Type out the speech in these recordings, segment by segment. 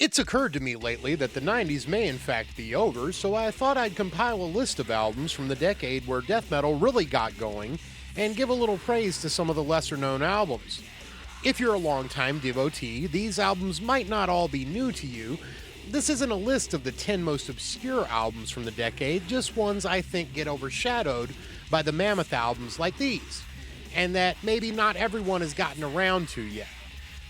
It's occurred to me lately that the 90s may in fact be over, so I thought I'd compile a list of albums from the decade where death metal really got going and give a little praise to some of the lesser known albums. If you're a longtime devotee, these albums might not all be new to you. This isn't a list of the 10 most obscure albums from the decade, just ones I think get overshadowed by the mammoth albums like these, and that maybe not everyone has gotten around to yet.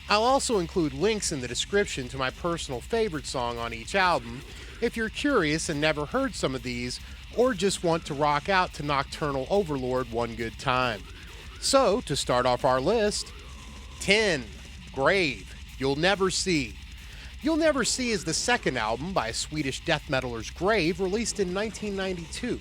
I'll also include links in the description to my personal favorite song on each album if you're curious and never heard some of these, or just want to rock out to Nocturnal Overlord one good time. So, to start off our list, 10. Grave, You'll Never See. You'll Never See is the second album by Swedish death metalers Grave, released in 1992.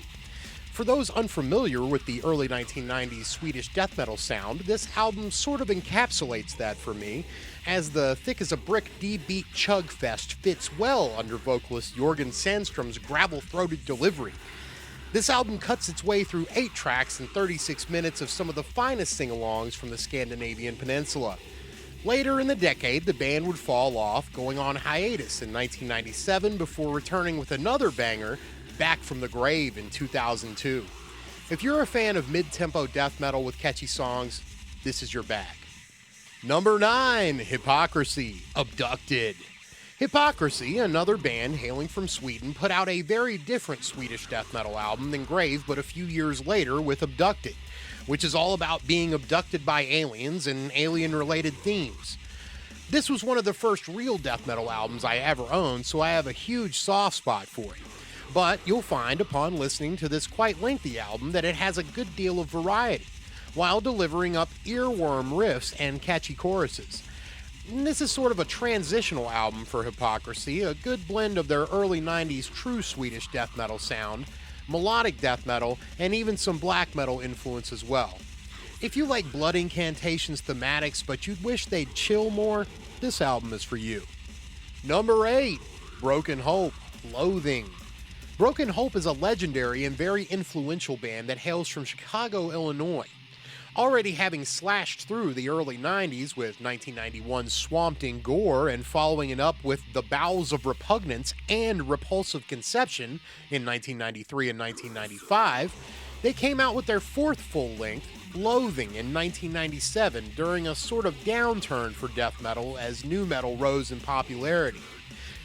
For those unfamiliar with the early 1990s Swedish death metal sound, this album sort of encapsulates that for me, as the thick-as-a-brick D-beat chug fest fits well under vocalist Jorgen Sandström's gravel-throated delivery. This album cuts its way through 8 tracks and 36 minutes of some of the finest sing-alongs from the Scandinavian peninsula. Later in the decade, the band would fall off, going on hiatus in 1997 before returning with another banger, Back from the Grave, in 2002. If you're a fan of mid-tempo death metal with catchy songs, this is your bag. Number 9, Hypocrisy, Abducted. Hypocrisy, another band hailing from Sweden, put out a very different Swedish death metal album than Grave, but a few years later with Abducted, which is all about being abducted by aliens and alien-related themes. This was one of the first real death metal albums I ever owned, so I have a huge soft spot for it. But you'll find upon listening to this quite lengthy album that it has a good deal of variety, while delivering up earworm riffs and catchy choruses. And this is sort of a transitional album for Hypocrisy, a good blend of their early 90s true Swedish death metal sound, melodic death metal, and even some black metal influence as well. If you like blood incantations thematics but you'd wish they'd chill more, this album is for you. Number 8, Broken Hope, Loathing. Broken Hope is a legendary and very influential band that hails from Chicago, Illinois. Already having slashed through the early 90s with 1991's Swamped in Gore and following it up with The Bowels of Repugnance and Repulsive Conception in 1993 and 1995, they came out with their fourth full-length, Loathing, in 1997 during a sort of downturn for death metal as nu metal rose in popularity.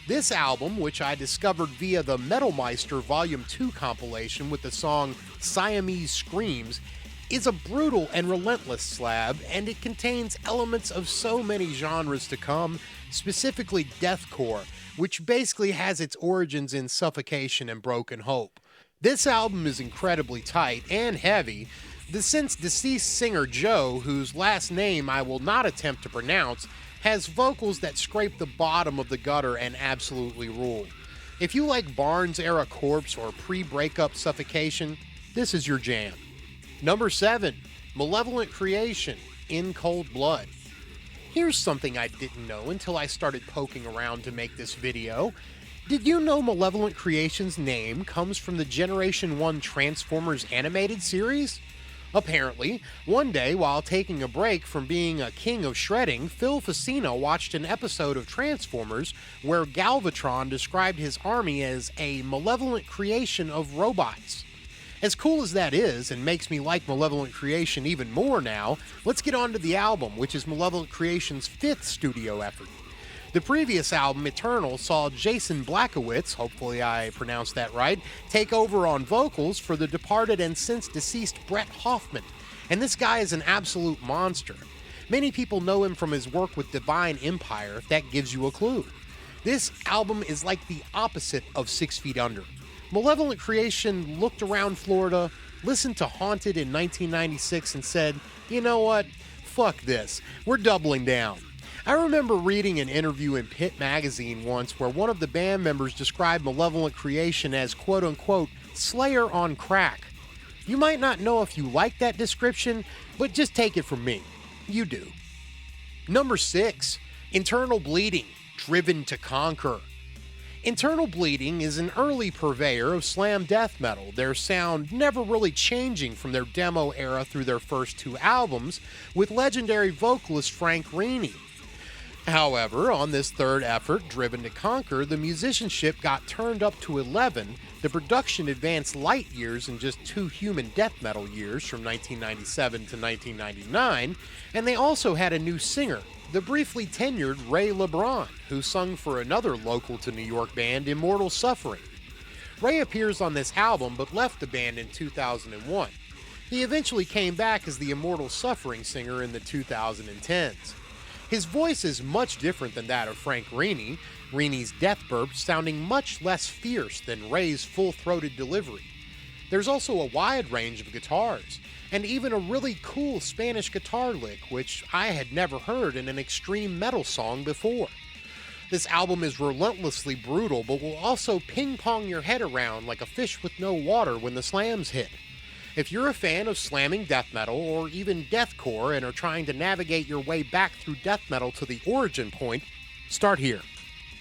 This album, which I discovered via the Metal Meister Volume 2 compilation with the song Siamese Screams, is a brutal and relentless slab, and it contains elements of so many genres to come, specifically deathcore, which basically has its origins in Suffocation and Broken Hope. This album is incredibly tight and heavy. The since deceased singer Joe, whose last name I will not attempt to pronounce, has vocals that scrape the bottom of the gutter and absolutely rule. If you like Barnes-era Corpse or pre-breakup Suffocation, this is your jam. Number 7, Malevolent Creation, In Cold Blood. Here's something I didn't know until I started poking around to make this video. Did you know Malevolent Creation's name comes from the Generation 1 Transformers animated series? Apparently, one day while taking a break from being a king of shredding, Phil Facino watched an episode of Transformers where Galvatron described his army as a malevolent creation of robots. As cool as that is, and makes me like Malevolent Creation even more now, let's get on to the album, which is Malevolent Creation's 5th studio effort. The previous album, Eternal, saw Jason Blackowitz, hopefully I pronounced that right, take over on vocals for the departed and since deceased Brett Hoffman, and this guy is an absolute monster. Many people know him from his work with Divine Empire, if that gives you a clue. This album is like the opposite of 6 Feet Under. Malevolent Creation looked around Florida, listened to Haunted in 1996 and said, you know what, fuck this, we're doubling down. I remember reading an interview in Pit magazine once where one of the band members described Malevolent Creation as quote-unquote Slayer on crack. You might not know if you like that description, but just take it from me. You do. Number 6, Internal Bleeding, Driven to Conquer. Internal Bleeding is an early purveyor of slam death metal, their sound never really changing from their demo era through their first 2 albums, with legendary vocalist Frank Rini. However, on this third effort, Driven to Conquer, the musicianship got turned up to 11, the production advanced light years in just 2 human death metal years from 1997 to 1999, and they also had a new singer, the briefly tenured Ray LeBron, who sung for another local to New York band, Immortal Suffering. Ray appears on this album but left the band in 2001. He eventually came back as the Immortal Suffering singer in the 2010s. His voice is much different than that of Frank Rini, Rini's death burp sounding much less fierce than Ray's full-throated delivery. There's also a wide range of guitars, and even a really cool Spanish guitar lick, which I had never heard in an extreme metal song before. This album is relentlessly brutal, but will also ping-pong your head around like a fish with no water when the slams hit. If you're a fan of slamming death metal or even deathcore and are trying to navigate your way back through death metal to the origin point, start here.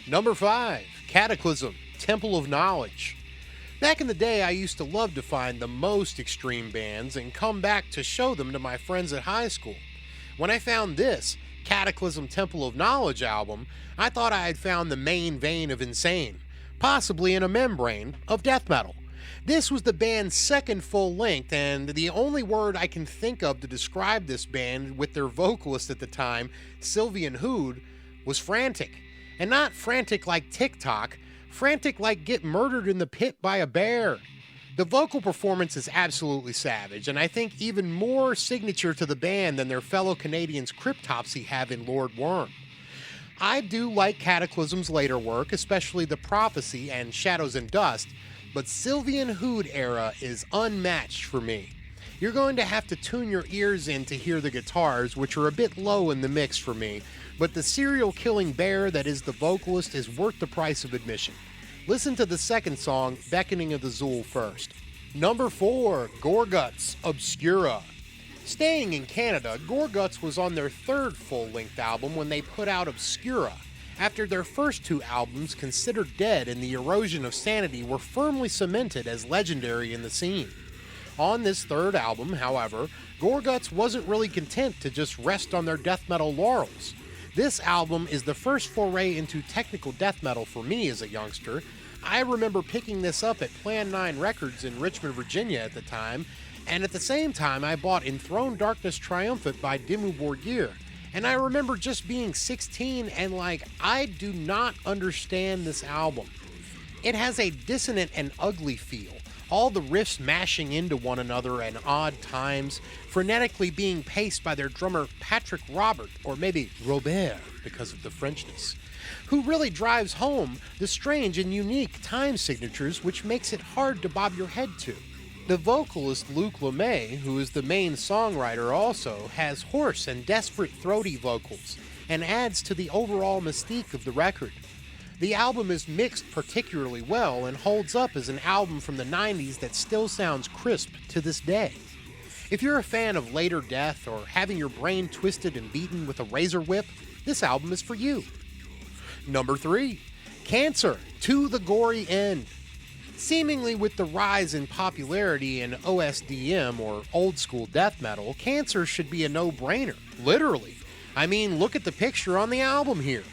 Number 5, Kataklysm, Temple of Knowledge. Back in the day, I used to love to find the most extreme bands and come back to show them to my friends at high school. When I found this, Kataklysm Temple of Knowledge album, I thought I had found the main vein of insane, possibly in a membrane of death metal. This was the band's second full length, and the only word I can think of to describe this band with their vocalist at the time, Sylvian Hood, was frantic. And not frantic like TikTok, frantic like get murdered in the pit by a bear. The vocal performance is absolutely savage, and I think even more signature to the band than their fellow Canadians Cryptopsy have in Lord Worm. I do like Kataklysm's later work, especially The Prophecy and Shadows and Dust, but Sylvian Hood era is unmatched for me. You're going to have to tune your ears in to hear the guitars, which are a bit low in the mix for me, but the serial-killing bear that is the vocalist is worth the price of admission. Listen to the second song, Beckoning of the Zool, first. Number 4, Gorguts, Obscura. Staying in Canada, Gorguts was on their third full-length album when they put out Obscura, after their first 2 albums, considered dead and the erosion of sanity, were firmly cemented as legendary in the scene. On this third album, however, Gorguts wasn't really content to just rest on their death metal laurels. This album is the first foray into technical death metal for me as a youngster. I remember picking this up at Plan 9 Records in Richmond, Virginia at the time, and at the same time I bought Enthroned Darkness Triumphant by Dimmu Borgir. And I remember just being 16 and I do not understand this album. It has a dissonant and ugly feel, all the riffs mashing into one another at odd times, frenetically being paced by their drummer Patrick Robert, or maybe Robert because of the Frenchness, who really drives home the strange and unique time signatures which makes it hard to bob your head to. The vocalist Luc Lemay, who is the main songwriter also, has hoarse and desperate throaty vocals, and adds to the overall mystique of the record. The album is mixed particularly well and holds up as an album from the 90s that still sounds crisp to this day. If you're a fan of later death or having your brain twisted and beaten with a razor whip, this album is for you. Number 3, Cancer, To the Gory End. Seemingly with the rise in popularity in OSDM, or old school death metal, Cancer should be a no-brainer, literally. I mean, look at the picture on the album here.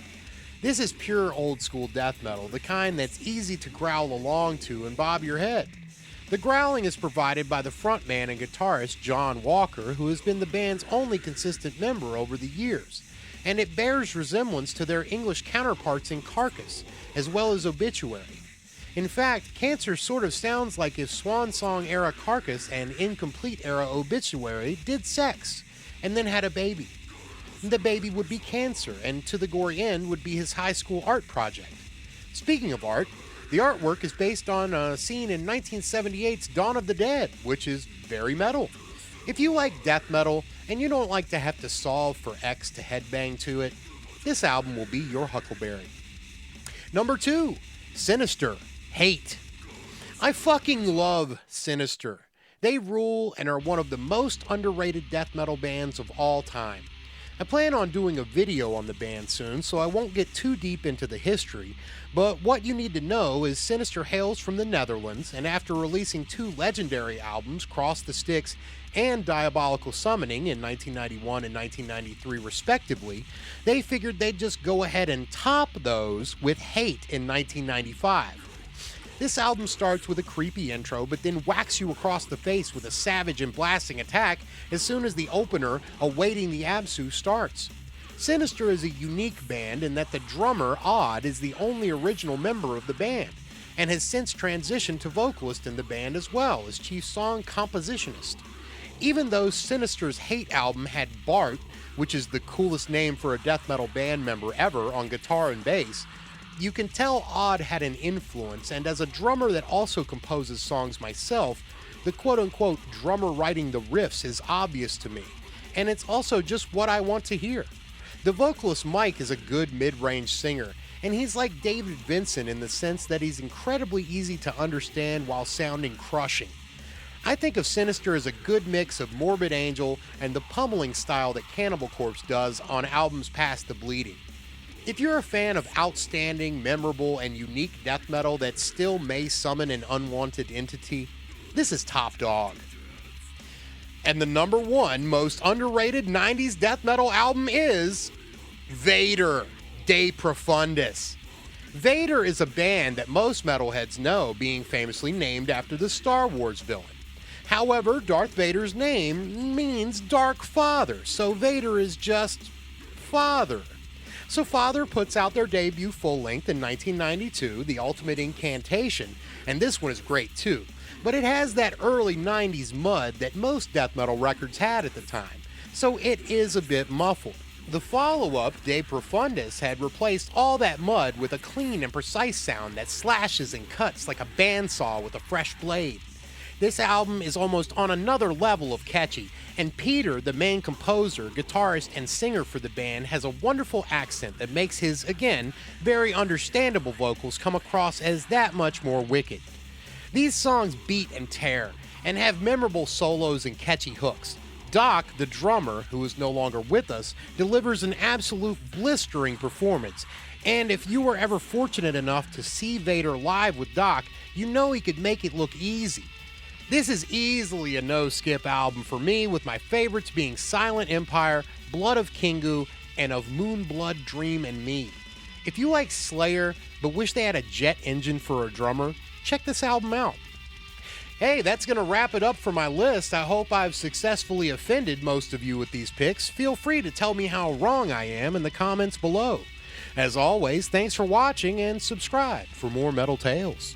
This is pure old school death metal, the kind that's easy to growl along to and bob your head. The growling is provided by the frontman and guitarist John Walker, who has been the band's only consistent member over the years, and it bears resemblance to their English counterparts in Carcass, as well as Obituary. In fact, Cancer sort of sounds like if Swan Song era Carcass and Incomplete era Obituary did sex, and then had a baby. The baby would be Cancer, and To the Gory End would be his high school art project. Speaking of art, the artwork is based on a scene in 1978's Dawn of the Dead, which is very metal. If you like death metal, and you don't like to have to solve for X to headbang to it, this album will be your huckleberry. Number 2, Sinister, Hate. I fucking love Sinister. They rule and are one of the most underrated death metal bands of all time. I plan on doing a video on the band soon, so I won't get too deep into the history, but what you need to know is Sinister hails from the Netherlands, and after releasing 2 legendary albums, Cross the Styx and Diabolical Summoning in 1991 and 1993 respectively, they figured they'd just go ahead and top those with Hate in 1995. This album starts with a creepy intro, but then whacks you across the face with a savage and blasting attack as soon as the opener, Awaiting the Absu, starts. Sinister is a unique band in that the drummer, Odd, is the only original member of the band, and has since transitioned to vocalist in the band as well as chief song compositionist. Even though Sinister's Hate album had Bart, which is the coolest name for a death metal band member ever, on guitar and bass, you can tell Odd had an influence, and as a drummer that also composes songs myself, the quote-unquote drummer writing the riffs is obvious to me, and it's also just what I want to hear. The vocalist Mike is a good mid-range singer, and he's like David Vincent in the sense that he's incredibly easy to understand while sounding crushing. I think of Sinister as a good mix of Morbid Angel and the pummeling style that Cannibal Corpse does on albums past the Bleeding. If you're a fan of outstanding, memorable, and unique death metal that still may summon an unwanted entity, this is top dog. And the number 1 most underrated 90s death metal album is Vader, De Profundis. Vader is a band that most metalheads know, being famously named after the Star Wars villain. However, Darth Vader's name means Dark Father, so Vader is just Father. So Father puts out their debut full-length in 1992, The Ultimate Incantation, and this one is great too, but it has that early 90s mud that most death metal records had at the time, so it is a bit muffled. The follow-up, De Profundis, had replaced all that mud with a clean and precise sound that slashes and cuts like a bandsaw with a fresh blade. This album is almost on another level of catchy, and Peter, the main composer, guitarist, and singer for the band, has a wonderful accent that makes his, again, very understandable vocals come across as that much more wicked. These songs beat and tear, and have memorable solos and catchy hooks. Doc, the drummer, who is no longer with us, delivers an absolute blistering performance, and if you were ever fortunate enough to see Vader live with Doc, you know he could make it look easy. This is easily a no-skip album for me, with my favorites being Silent Empire, Blood of Kingu, and Of Moonblood, Dream, and Me. If you like Slayer, but wish they had a jet engine for a drummer, check this album out. Hey, that's going to wrap it up for my list. I hope I've successfully offended most of you with these picks. Feel free to tell me how wrong I am in the comments below. As always, thanks for watching, and subscribe for more Metal Tales.